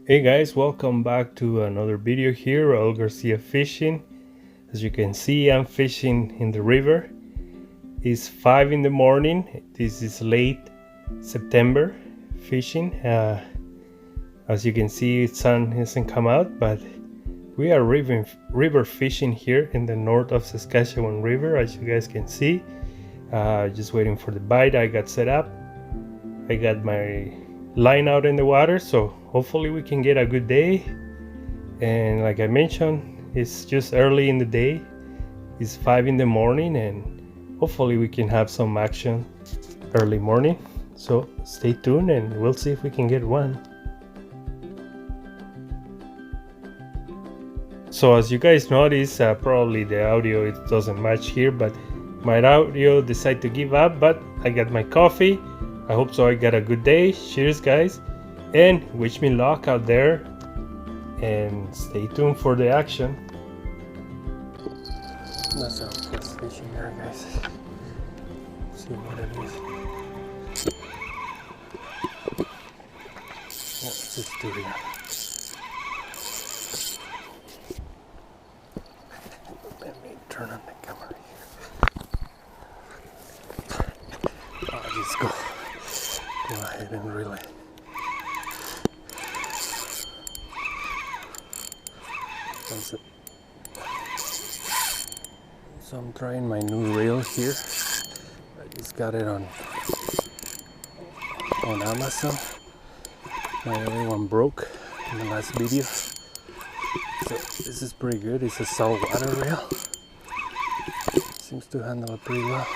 Hey guys, welcome back to another video here, Raul Garcia Fishing. As you can see, I'm fishing in the river. It's 5 in the morning. This is late September fishing. As you can see, the sun hasn't come out, but we are river fishing here in the north of Saskatchewan River, as you guys can see. Just waiting for the bite. I got set up. I got my line out in the water, so hopefully we can get a good day. And like I mentioned, it's just early in the day. It's 5 in the morning, and hopefully we can have some action early morning. So stay tuned and we'll see if we can get one. So as you guys notice, probably the audio it doesn't match here, but my audio decided to give up. But I got my coffee. I hope so. I got a good day. Cheers guys, and wish me luck out there, and stay tuned for the action. That's our first fishing here, guys. Let's see what it is. What's this do here? Let me turn on the camera here. Oh, let's go ahead and reel it. That's it. So I'm trying my new reel here. I just got it on Amazon. My other one broke in the last video. So this is pretty good. It's a saltwater reel. Seems to handle it pretty well.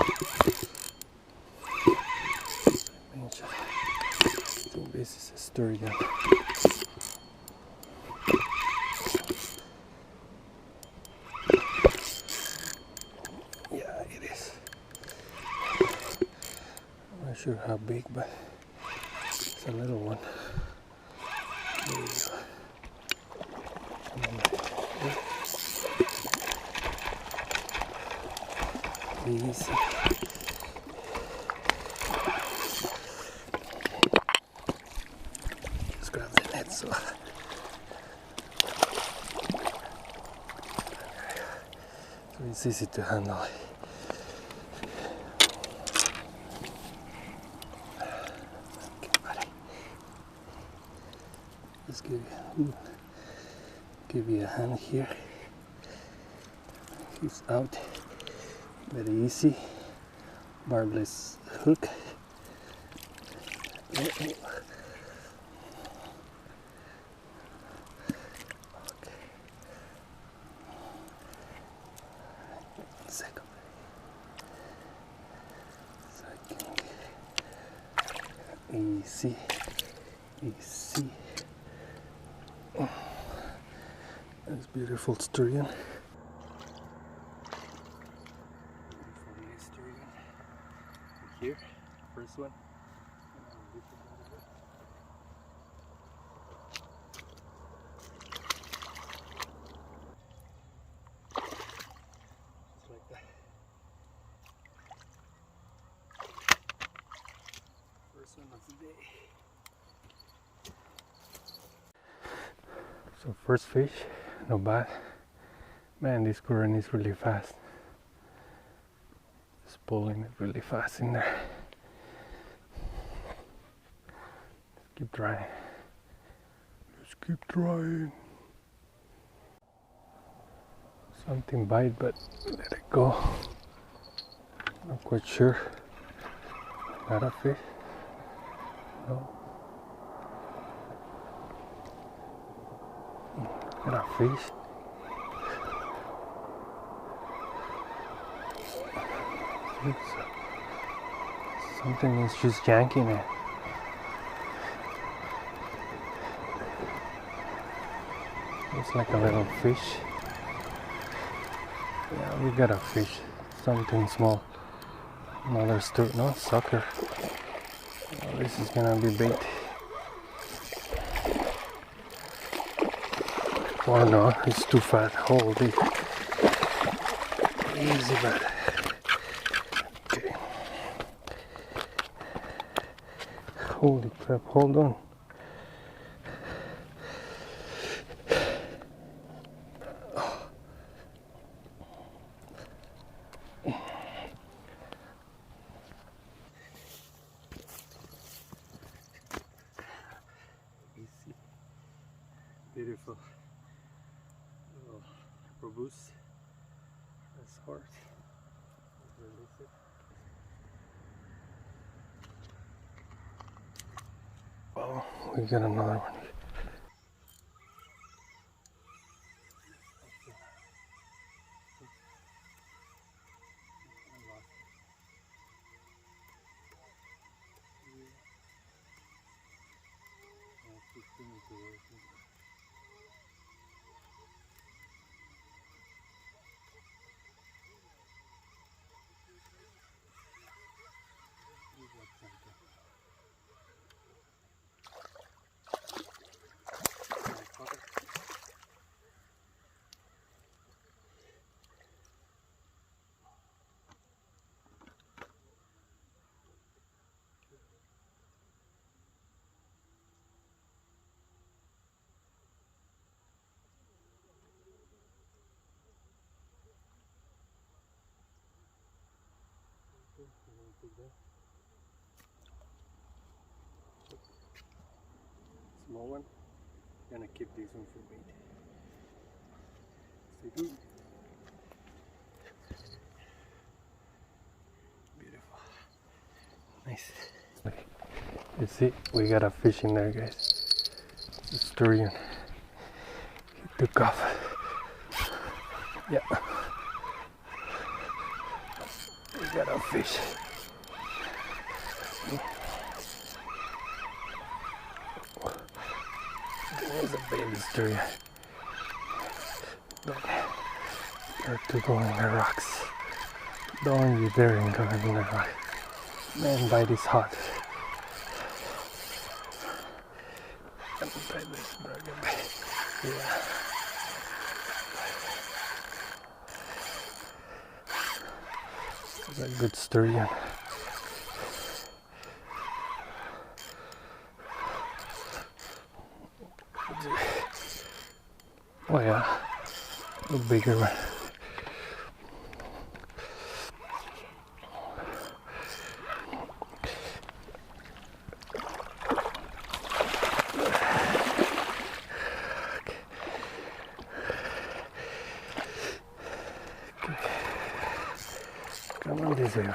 I think this is a sturgeon. Yeah, it is. I'm not sure how big, but it's a little one. There you go. Easy. Just grab the net so it's easy to handle. Okay, buddy. Just give you a hand here. He's out. Very easy. Barbless hook. Okay. Second. Easy. Easy. That's beautiful sturgeon. Here, first one. Just like that. First one of the day. So first fish, no bad. Man, this current is really fast. Just pulling it really fast in there. Just keep trying. Just keep trying. Something bite, but let it go. Not quite sure. Got a fish? No. Got a fish? Something is just yanking it. Looks like a little fish. Yeah, we got a fish. Something small. Another no, sucker. Oh, this is gonna be bait. Or no, it's too fat. Holy. Easy, but. Okay. Holy crap, hold on. Beautiful little robust. That's hard. Release it. Oh, we got another one. Small one. Gonna keep this one for bait. Stay tuned. Beautiful. Nice. You see, we got a fish in there, guys. It's a sturgeon. He took off. Yeah. We got a fish. There's a baby sturgeon. They're to go in the rocks. Don't you dare go in the rock. Man, bite is hot. Yeah. It's a good sturgeon. Oh yeah, a bigger one. Come on this way.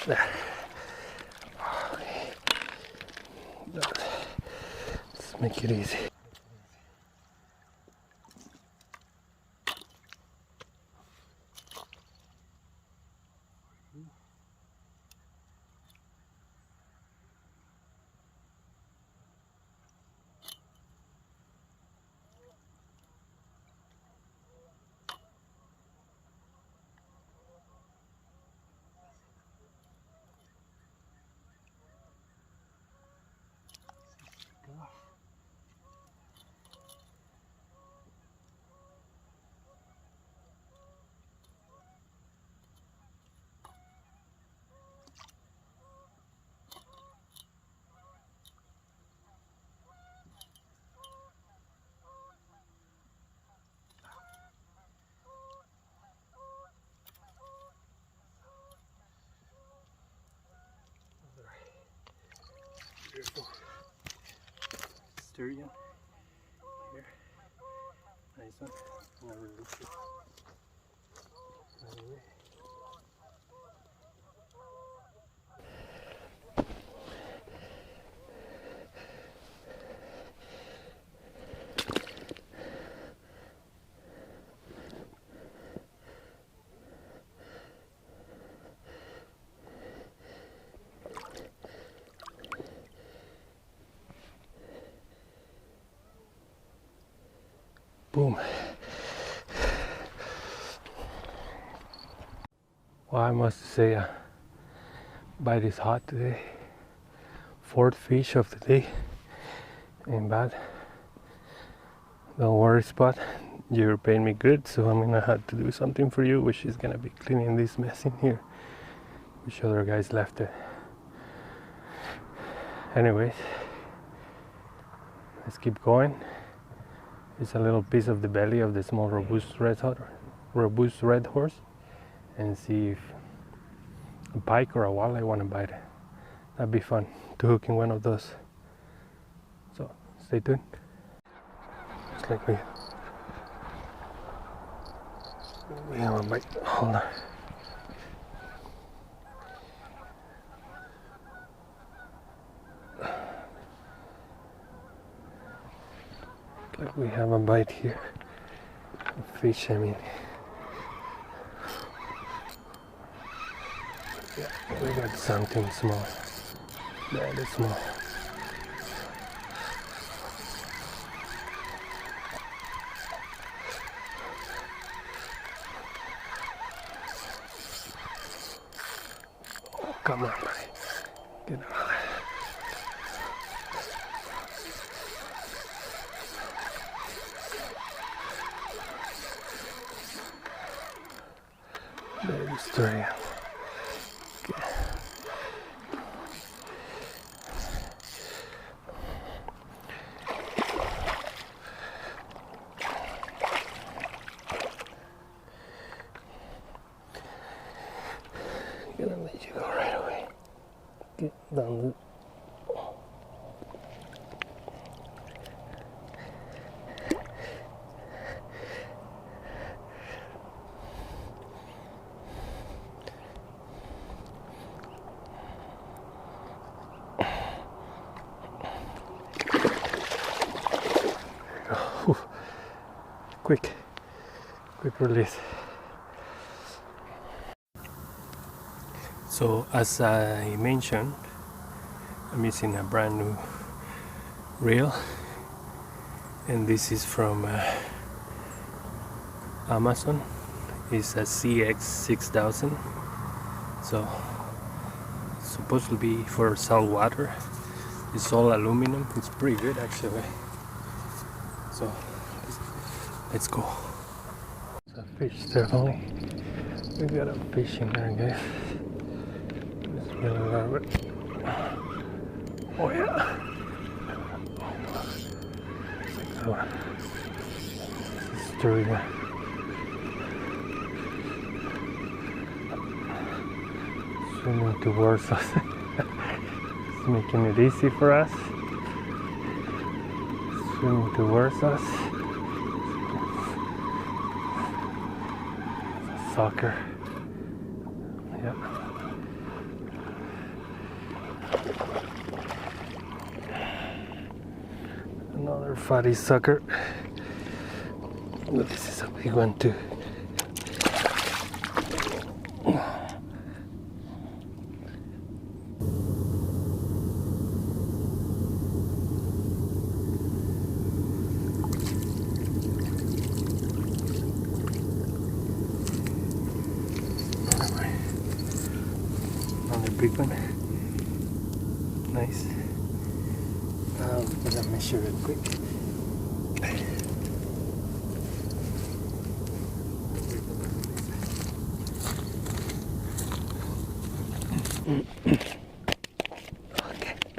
There. Let's make it easy. Beautiful sturgeon here. Nice one. I'm gonna release it. Right away. Boom. Well, I must say, bite is hot today. Fourth fish of the day. Ain't bad. Don't worry, Spot. You're paying me good, so I'm gonna have to do something for you, which is gonna be cleaning this mess in here. Which other guys left it. Anyways, Let's keep going. It's a little piece of the belly of the small robust red horse, and see if a pike or a walleye want to bite it. That'd be fun to hook in one of those. So stay tuned. Looks like we have a bite. Hold on. Like we have a bite here. A fish, I mean. Yeah, we got something small. That is small. Oh, come on, buddy. Get out of there. Very straight. Okay. I'm gonna let you go right away. Get down the quick release. So as I mentioned, I'm using a brand new reel, and this is from Amazon. It's a CX6000, so it's supposed to be for salt water. It's all aluminum. It's pretty good actually. So let's go. It's a fish, definitely. We got a fish in there, guys. Just get a little bit. Oh yeah. So, it's through here. Swimming towards us. It's making it easy for us. Swimming towards us. Sucker. Yep. Another fatty sucker. But this is a big one too. Big one. Nice. I'm gonna measure it quick.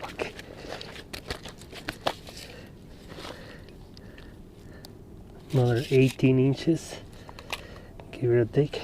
Okay. Another 18 inches. Give it a take.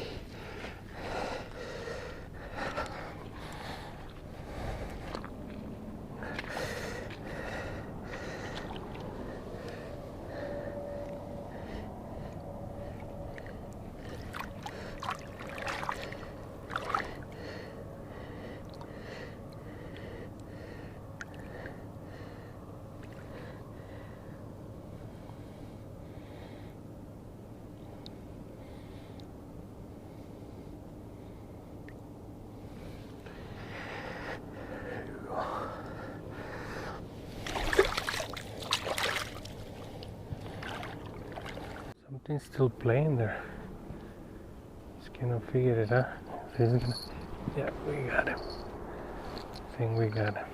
Something's still playing there. Just cannot figure it out. Yeah, we got him. I think we got him.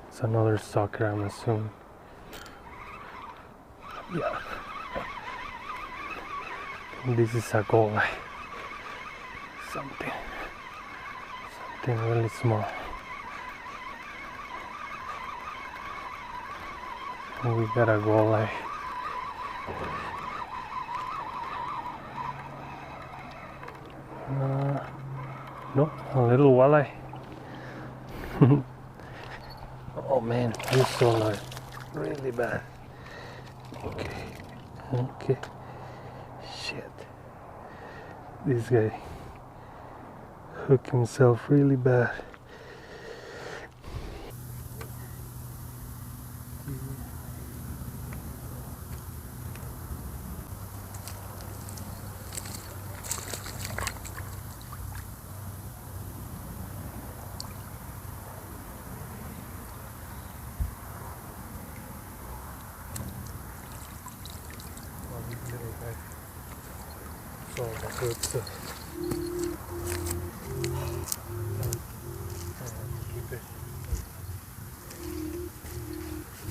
It's another sucker, I'm assuming. Yeah. This is a goalie. Something really small. And we got a walleye. No, a little walleye. Oh man, this one is really bad. Okay. Shit. This guy hooked himself really bad.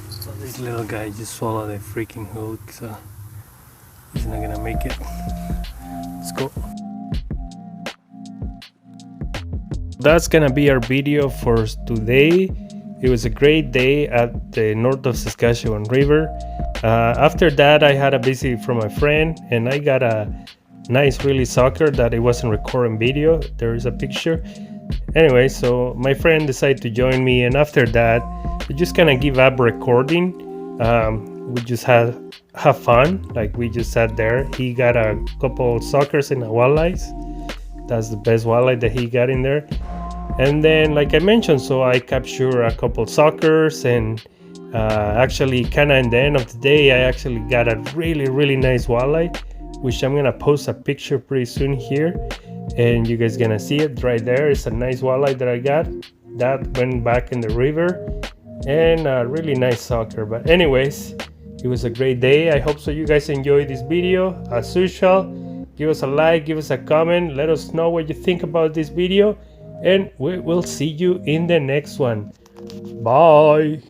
So this little guy just swallowed a freaking hook, so he's not gonna make it. Let's go. That's gonna be our video for today. It was a great day at the north of Saskatchewan River. After that, I had a visit from my friend, and I got a nice really sucker that it wasn't recording video. There is a picture. Anyway, so my friend decided to join me, and after that we just kind of give up recording. We just have fun, like we just sat there. He got a couple suckers and a walleye. That's the best walleye that he got in there. And then, like I mentioned, so I captured a couple suckers, and actually kind of in the end of the day I actually got a really nice walleye, which I'm gonna post a picture pretty soon here, and you guys gonna see it right there. It's a nice walleye that I got that went back in the river, and a really nice sucker. But anyways, it was a great day. I hope so you guys enjoyed this video. As usual, give us a like, give us a comment, let us know what you think about this video, and we will see you in the next one. Bye.